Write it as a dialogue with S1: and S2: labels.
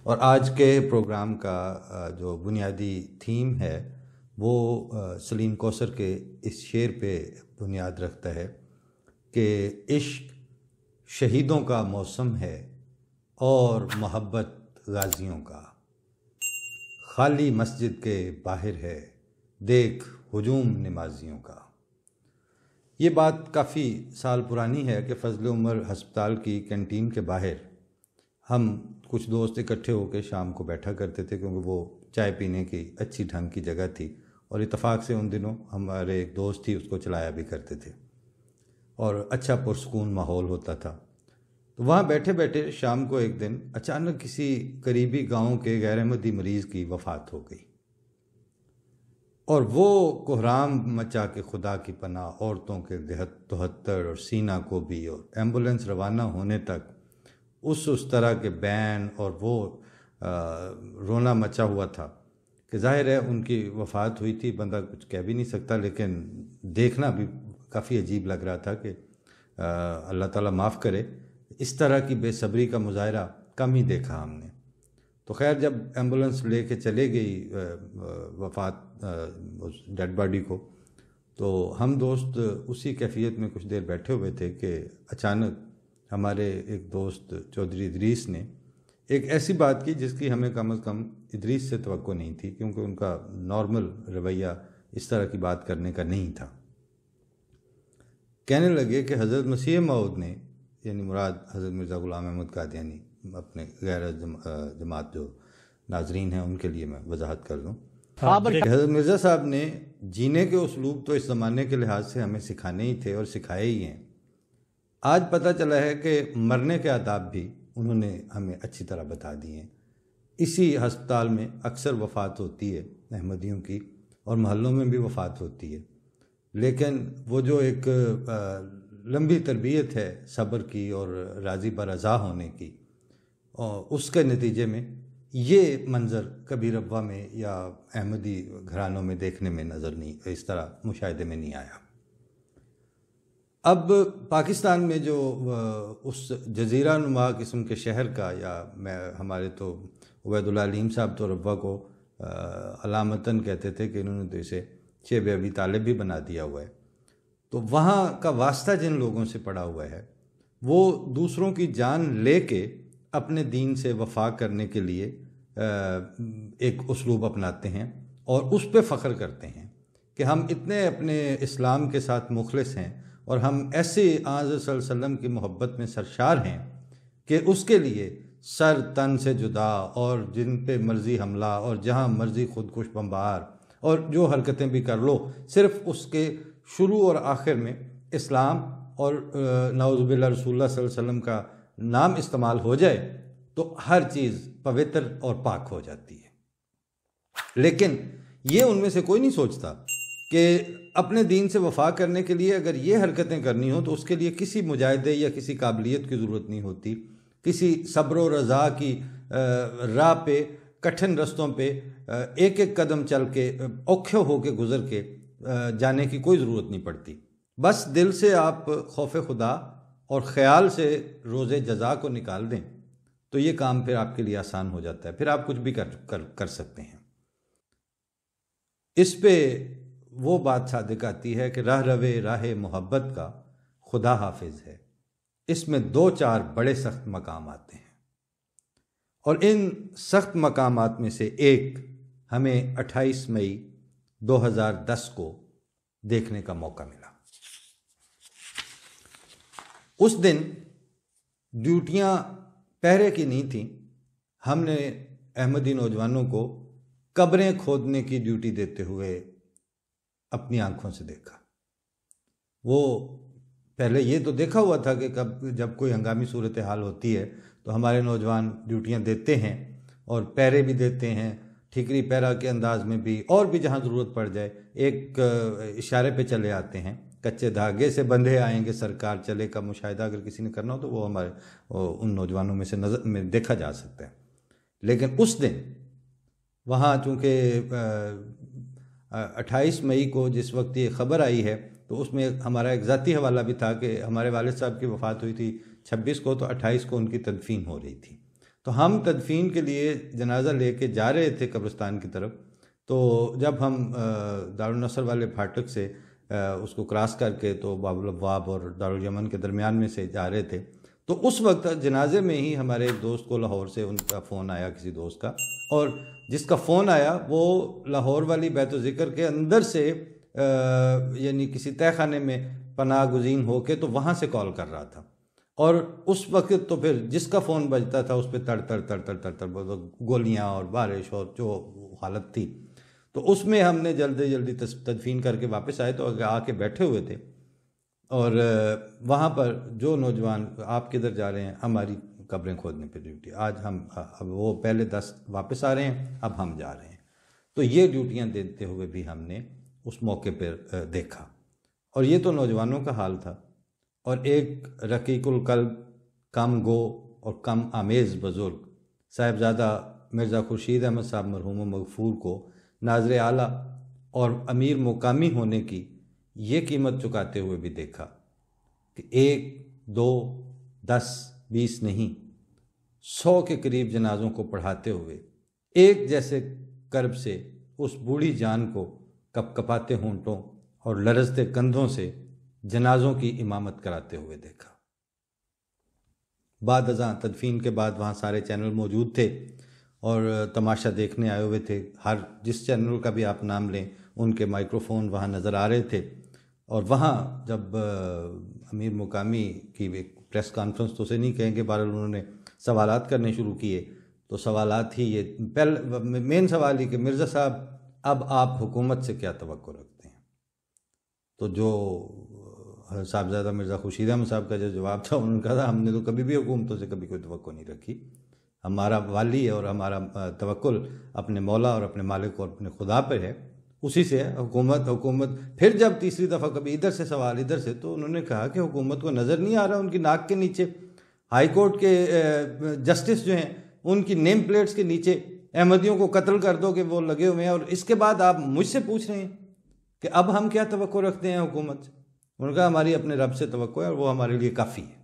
S1: اور آج کے پروگرام کا جو بنیادی تھیم ہے وہ سلیم کوثر کے اس شعر پہ بنیاد رکھتا ہے کہ عشق شہیدوں کا موسم ہے اور محبت غازیوں کا، خالی مسجد کے باہر ہے دیکھ ہجوم نمازیوں کا۔ یہ بات کافی سال پرانی ہے کہ فضل عمر ہسپتال کی کینٹین کے باہر ہم کچھ دوست اکٹھے ہو کے شام کو بیٹھا کرتے تھے، کیونکہ وہ چائے پینے کی اچھی ڈھنگ کی جگہ تھی، اور اتفاق سے ان دنوں ہمارے ایک دوست تھی، اس کو چلایا بھی کرتے تھے اور اچھا پرسکون ماحول ہوتا تھا۔ تو وہاں بیٹھے بیٹھے شام کو ایک دن اچانک کسی قریبی گاؤں کے غیر احمدی مریض کی وفات ہو گئی، اور وہ کوہرام مچا کے خدا کی پناہ، عورتوں کے تہتر اور سینہ کو بھی، اور ایمبولینس روانہ ہونے تک اس طرح کے بین اور وہ رونا مچا ہوا تھا کہ ظاہر ہے ان کی وفات ہوئی تھی، بندہ کچھ کہہ بھی نہیں سکتا، لیکن دیکھنا بھی کافی عجیب لگ رہا تھا کہ اللہ تعالیٰ معاف کرے، اس طرح کی بے صبری کا مظاہرہ کم ہی دیکھا ہم نے۔ تو خیر جب ایمبولینس لے کے چلے گئی وفات اس ڈیڈ باڈی کو، تو ہم دوست اسی کیفیت میں کچھ دیر بیٹھے ہوئے تھے کہ اچانک ہمارے ایک دوست چودھری ادریس نے ایک ایسی بات کی جس کی ہمیں کم از کم ادریس سے توقع نہیں تھی، کیونکہ ان کا نارمل رویہ اس طرح کی بات کرنے کا نہیں تھا۔ کہنے لگے کہ حضرت مسیح موعود نے، یعنی مراد حضرت مرزا غلام احمد قادیانی، اپنے غیر جماعت جو ناظرین ہیں ان کے لیے میں وضاحت کر دوں کہ حضرت مرزا صاحب نے جینے کے اسلوب تو اس زمانے کے لحاظ سے ہمیں سکھانے ہی تھے اور سکھائے ہی ہیں۔ آج پتہ چلا ہے کہ مرنے کے آداب بھی انہوں نے ہمیں اچھی طرح بتا دیے ہیں۔ اسی ہسپتال میں اکثر وفات ہوتی ہے احمدیوں کی، اور محلوں میں بھی وفات ہوتی ہے، لیکن وہ جو ایک لمبی تربیت ہے صبر کی اور راضی برضا ہونے کی، اور اس کے نتیجے میں یہ منظر کبھی ربوہ میں یا احمدی گھرانوں میں دیکھنے میں نظر نہیں، اس طرح مشاہدے میں نہیں آیا۔ اب پاکستان میں جو اس جزیرہ نما قسم کے شہر کا، یا ہمارے تو عبید اللہ علیم صاحب تو ربوہ کو علامتاً کہتے تھے کہ انہوں نے تو اسے شیب ابی طالب بھی بنا دیا ہوا ہے، تو وہاں کا واسطہ جن لوگوں سے پڑا ہوا ہے وہ دوسروں کی جان لے کے اپنے دین سے وفا کرنے کے لیے ایک اسلوب اپناتے ہیں، اور اس پہ فخر کرتے ہیں کہ ہم اتنے اپنے اسلام کے ساتھ مخلص ہیں، اور ہم ایسے آن صلی اللہ علیہ وسلم کی محبت میں سرشار ہیں کہ اس کے لیے سر تن سے جدا، اور جن پہ مرضی حملہ، اور جہاں مرضی خودکش بمبار، اور جو حرکتیں بھی کر لو، صرف اس کے شروع اور آخر میں اسلام اور نعوذ باللہ رسول اللہ صلی اللہ علیہ وسلم کا نام استعمال ہو جائے تو ہر چیز پوتر اور پاک ہو جاتی ہے۔ لیکن یہ ان میں سے کوئی نہیں سوچتا کہ اپنے دین سے وفا کرنے کے لیے اگر یہ حرکتیں کرنی ہوں تو اس کے لیے کسی مجاہدے یا کسی قابلیت کی ضرورت نہیں ہوتی، کسی صبر و رضا کی راہ پہ، کٹھن رستوں پہ ایک ایک قدم چل کے، اوکھے ہو کے گزر کے جانے کی کوئی ضرورت نہیں پڑتی۔ بس دل سے آپ خوف خدا اور خیال سے روز جزا کو نکال دیں تو یہ کام پھر آپ کے لیے آسان ہو جاتا ہے، پھر آپ کچھ بھی کر سکتے ہیں۔ اس پہ وہ بات صادق آتی ہے کہ راہ روے راہ محبت کا خدا حافظ ہے، اس میں 2-4 بڑے سخت مقام آتے ہیں، اور ان سخت مقامات میں سے ایک ہمیں 28 مئی 2010 کو دیکھنے کا موقع ملا۔ اس دن ڈیوٹیاں پہرے کی نہیں تھیں، ہم نے احمدی نوجوانوں کو قبریں کھودنے کی ڈیوٹی دیتے ہوئے اپنی آنکھوں سے دیکھا۔ وہ پہلے یہ تو دیکھا ہوا تھا کہ جب کوئی ہنگامی صورتحال ہوتی ہے تو ہمارے نوجوان ڈیوٹیاں دیتے ہیں، اور پہرے بھی دیتے ہیں، ٹھیکری پیرا کے انداز میں بھی، اور بھی جہاں ضرورت پڑ جائے ایک اشارے پہ چلے آتے ہیں۔ کچے دھاگے سے بندھے آئیں گے سرکار چلے کا مشاہدہ اگر کسی نے کرنا ہو تو وہ ہمارے ان نوجوانوں میں سے نظر میں دیکھا جا سکتا ہے۔ لیکن اس دن وہاں چونکہ 28 مئی کو جس وقت یہ خبر آئی ہے تو اس میں ہمارا ایک ذاتی حوالہ بھی تھا کہ ہمارے والد صاحب کی وفات ہوئی تھی 26 کو، تو 28 کو ان کی تدفین ہو رہی تھی۔ تو ہم تدفین کے لیے جنازہ لے کے جا رہے تھے قبرستان کی طرف، تو جب ہم دارالنصر والے پھاٹک سے اس کو کراس کر کے تو باب الابواب اور دارالیمن کے درمیان میں سے جا رہے تھے، تو اس وقت جنازے میں ہی ہمارے ایک دوست کو لاہور سے ان کا فون آیا، کسی دوست کا، اور جس کا فون آیا وہ لاہور والی بیت الذکر کے اندر سے یعنی کسی تہہ خانے میں پناہ گزین ہو کے تو وہاں سے کال کر رہا تھا، اور اس وقت تو پھر جس کا فون بجتا تھا اس پہ تڑ تڑ تڑ تڑ تڑ تڑ گولیاں اور بارش اور جو حالت تھی، تو اس میں ہم نے جلدی جلدی تدفین کر کے واپس آئے، تو آ کے بیٹھے ہوئے تھے، اور وہاں پر جو نوجوان آپ کدھر جا رہے ہیں، ہماری قبریں کھودنے پہ ڈیوٹی، آج ہم اب وہ پہلے 10 واپس آ رہے ہیں، اب ہم جا رہے ہیں، تو یہ ڈیوٹیاں دیتے ہوئے بھی ہم نے اس موقع پر دیکھا، اور یہ تو نوجوانوں کا حال تھا۔ اور ایک رقیق القلب، کم گو اور کم آمیز بزرگ صاحبزادہ مرزا خورشید احمد صاحب مرحوم و مغفور کو ناظر اعلیٰ اور امیر مقامی ہونے کی یہ قیمت چکاتے ہوئے بھی دیکھا کہ 1 2 10 20 نہیں، 100 کے قریب جنازوں کو پڑھاتے ہوئے ایک جیسے کرب سے اس بوڑھی جان کو کپ کپاتے ہونٹوں اور لرزتے کندھوں سے جنازوں کی امامت کراتے ہوئے دیکھا۔ بعد ازاں تدفین کے بعد وہاں سارے چینل موجود تھے اور تماشا دیکھنے آئے ہوئے تھے، ہر جس چینل کا بھی آپ نام لیں ان کے مائکروفون وہاں نظر آ رہے تھے، اور وہاں جب امیر مقامی کی ایک پریس کانفرنس تو سے نہیں کہیں گے، بہرحال انہوں نے سوالات کرنے شروع کیے، تو سوالات ہی یہ مین سوال ہی کہ مرزا صاحب اب آپ حکومت سے کیا توقع رکھتے ہیں؟ تو جو صاحبزادہ مرزا خورشید احمد صاحب کا جو جواب تھا، انہوں نے کہا تھا ہم نے تو کبھی بھی حکومتوں سے کبھی کوئی توقع نہیں رکھی، ہمارا والی ہے اور ہمارا توکل اپنے مولا اور اپنے مالک اور اپنے خدا پہ ہے، اسی سے حکومت۔ پھر جب تیسری دفعہ کبھی ادھر سے سوال ادھر سے، تو انہوں نے کہا کہ حکومت کو نظر نہیں آ رہا ان کی ناک کے نیچے، ہائی کورٹ کے جسٹس جو ہیں ان کی نیم پلیٹس کے نیچے احمدیوں کو قتل کر دو کہ وہ لگے ہوئے ہیں، اور اس کے بعد آپ مجھ سے پوچھ رہے ہیں کہ اب ہم کیا توقع رکھتے ہیں حکومت سے؟ ان کا ہماری اپنے رب سے توقع ہے اور وہ ہمارے لیے کافی ہے۔